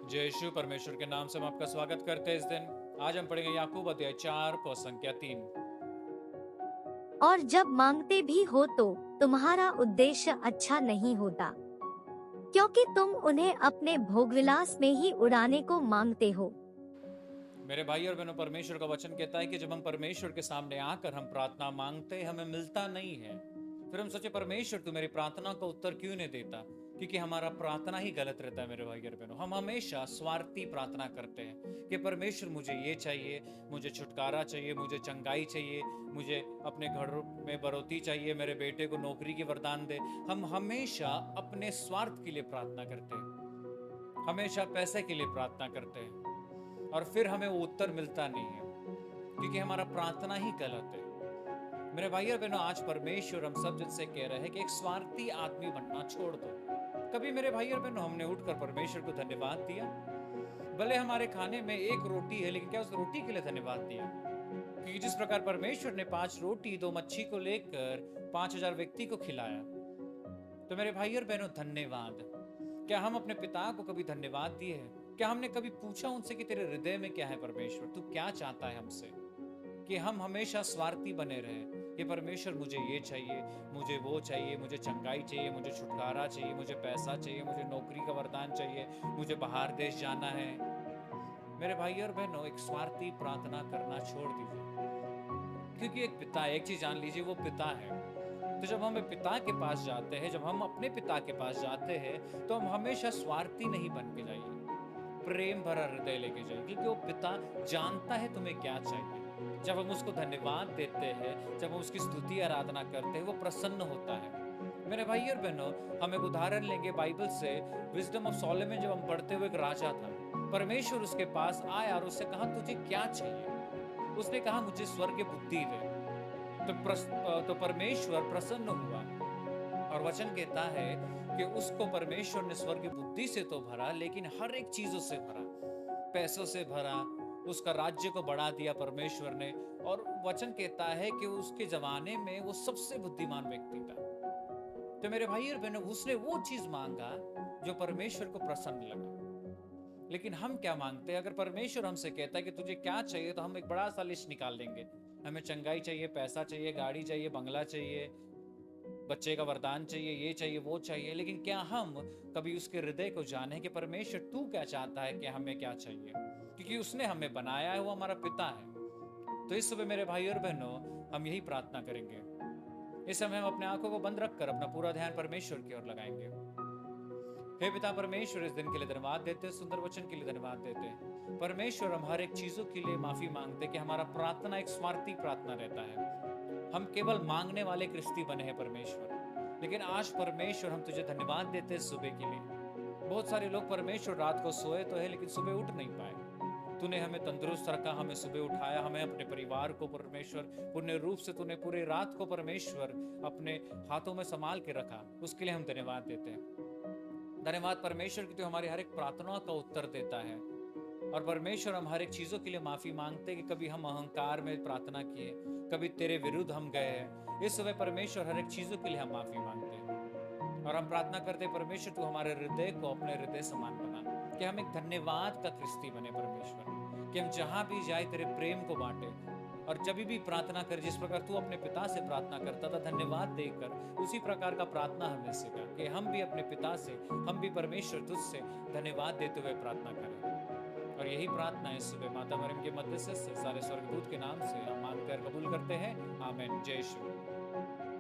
जय यीशु परमेश्वर के नाम से हम आपका स्वागत करते हैं इस दिन। आज हम पढ़ेंगे याकूब अध्याय 4 पद संख्या 3। और जब मांगते भी हो तो तुम्हारा उद्देश्य अच्छा नहीं होता, क्योंकि तुम उन्हें अपने भोगविलास में ही उड़ाने को मांगते हो। मेरे भाई और बहनों, परमेश्वर का वचन कहता है कि जब हम परमेश्वर के सामने आकर हम प्रार्थना मांगते हैं, हमें मिलता नहीं है। फिर हम सोचे, परमेश्वर तू मेरी प्रार्थना का उत्तर क्यों नहीं देता? क्योंकि हमारा प्रार्थना ही गलत रहता है। मेरे भाई और बहनों, हम हमेशा स्वार्थी प्रार्थना करते हैं कि परमेश्वर मुझे ये चाहिए, मुझे छुटकारा चाहिए, मुझे चंगाई चाहिए, मुझे अपने घर में बढ़ोतरी चाहिए, मेरे बेटे को नौकरी की वरदान दे। हम हमेशा अपने स्वार्थ के लिए प्रार्थना करते हैं, हमेशा पैसे के लिए प्रार्थना करते हैं, और फिर हमें वो उत्तर मिलता नहीं है क्योंकि हमारा प्रार्थना ही गलत है। मेरे भाई और बहनों, आज परमेश्वर हम सब जन से कह रहे हैं कि एक स्वार्थी आदमी बनना छोड़ दो। कभी मेरे भाई और बहनों हमने उठकर परमेश्वर को धन्यवाद दिया? भले हमारे खाने में एक रोटी है, लेकिन क्या उस रोटी के लिए धन्यवाद दिया? क्योंकि जिस प्रकार परमेश्वर ने 5 रोटी 2 मच्छी को लेकर 5,000 व्यक्ति को खिलाया, तो मेरे भाई और बहनों धन्यवाद। क्या हम अपने पिता को कभी धन्यवाद दिए हैं? क्या हमने कभी पूछा उनसे कि तेरे हृदय में क्या है परमेश्वर, तू क्या चाहता है हमसे? कि हम हमेशा स्वार्थी बने रहे कि परमेश्वर मुझे ये चाहिए, मुझे वो चाहिए, मुझे चंगाई चाहिए, मुझे छुटकारा चाहिए, मुझे पैसा चाहिए, मुझे नौकरी का वरदान चाहिए, मुझे बाहर देश जाना है। मेरे भाई और बहनों, एक स्वार्थी प्रार्थना करना छोड़ दीजिए, क्योंकि एक पिता, एक चीज जान लीजिए, वो पिता है। तो जब हम पिता के पास जाते हैं, जब हम अपने पिता के पास जाते हैं, तो हम हमेशा स्वार्थी नहीं बन के जाइए, प्रेम भरा हृदय लेके जाइए, क्योंकि वो पिता जानता है तुम्हें क्या चाहिए। जब हम उसको धन्यवाद देते हैं, जब हम उसकी स्तुति आराधना करते हैं, वो प्रसन्न होता है। मेरे भाई और बहनों, हम एक उदाहरण लेंगे बाइबल से। विजडम ऑफ सोलोमन जब हम पढ़ते हुए, एक राजा था, परमेश्वर उसके पास आया और उससे कहा तुझे क्या चाहिए? उसने कहा मुझे स्वर्ग बुद्धि दे। तो परमेश्वर प्रसन्न हुआ, और वचन कहता है कि उसको परमेश्वर ने स्वर्ग बुद्धि से तो भरा, लेकिन हर एक चीजों से भरा, पैसों से भरा, उसका राज्य को बढ़ा दिया परमेश्वर ने। और वचन कहता है कि उसके जमाने में वो सबसे बुद्धिमान व्यक्ति था। तो मेरे भाई और बहनों, उसने वो चीज मांगा जो परमेश्वर को प्रसन्न लगा। लेकिन हम क्या मांगते हैं? अगर परमेश्वर हमसे कहता है कि तुझे क्या चाहिए, तो हम एक बड़ा सा लिस्ट निकाल देंगे। हमें चंगाई चाहिए, पैसा चाहिए, गाड़ी चाहिए, बंगला चाहिए, बच्चे का वरदान चाहिए, ये चाहिए, वो चाहिए। लेकिन क्या हम कभी उसके हृदय को जाने कि परमेश्वर तू क्या चाहता है, कि हमें क्या चाहिए? क्योंकि उसने हमें बनाया है, वो हमारा पिता है। तो इस सुबह मेरे भाई और बहनों, हम यही प्रार्थना करेंगे। इस समय हम अपने आंखों को बंद रखकर अपना पूरा ध्यान परमेश्वर की ओर लगाएंगे। हे पिता परमेश्वर, इस दिन के लिए धन्यवाद देते हैं, सुंदर वचन के लिए धन्यवाद देते हैं। परमेश्वर, हम हर एक चीजों के लिए माफी मांगते कि हमारा प्रार्थना एक स्वार्थी प्रार्थना रहता है। हम केवल मांगने वाले क्रिस्ती बने हैं परमेश्वर। लेकिन आज परमेश्वर, हम तुझे धन्यवाद देते हैं सुबह के लिए। बहुत सारे लोग परमेश्वर रात को सोए तो है, लेकिन सुबह उठ नहीं पाए। तूने हमें तंदुरुस्त रखा, हमें सुबह उठाया, हमें अपने परिवार को परमेश्वर पूर्ण रूप से तूने पूरे रात को परमेश्वर अपने हाथों में संभाल के रखा, उसके लिए हम धन्यवाद देते हैं। धन्यवाद परमेश्वर कि तू हमारी हर एक प्रार्थनाओं का उत्तर देता है। और परमेश्वर, हम हर एक चीजों के लिए माफी मांगते हैं कि कभी हम अहंकार में प्रार्थना किए, कभी तेरे विरुद्ध हम गए हैं। इस समय परमेश्वर, हर एक चीजों के लिए हम माफी मांगते हैं, और हम प्रार्थना करते हैं परमेश्वर, तू हमारे हृदय को अपने हृदय समान बना, कि हम एक धन्यवाद का क्रिस्ती बने परमेश्वर, कि हम जहां भी जाए तेरे प्रेम को बांटे। और जब भी प्रार्थना कर, जिस प्रकार तू अपने पिता से प्रार्थना करता था धन्यवाद देकर, उसी प्रकार का प्रार्थना हमें सिखा, कि हम भी अपने पिता से, हम भी परमेश्वर तुझसे धन्यवाद देते हुए प्रार्थना करें। और यही प्रार्थना इस सुबह माता मरियम के मध्यस्थ से सारे स्वर्गदूत के नाम से हम मांगकर कबूल करते हैं। आमीन। जय यीशु।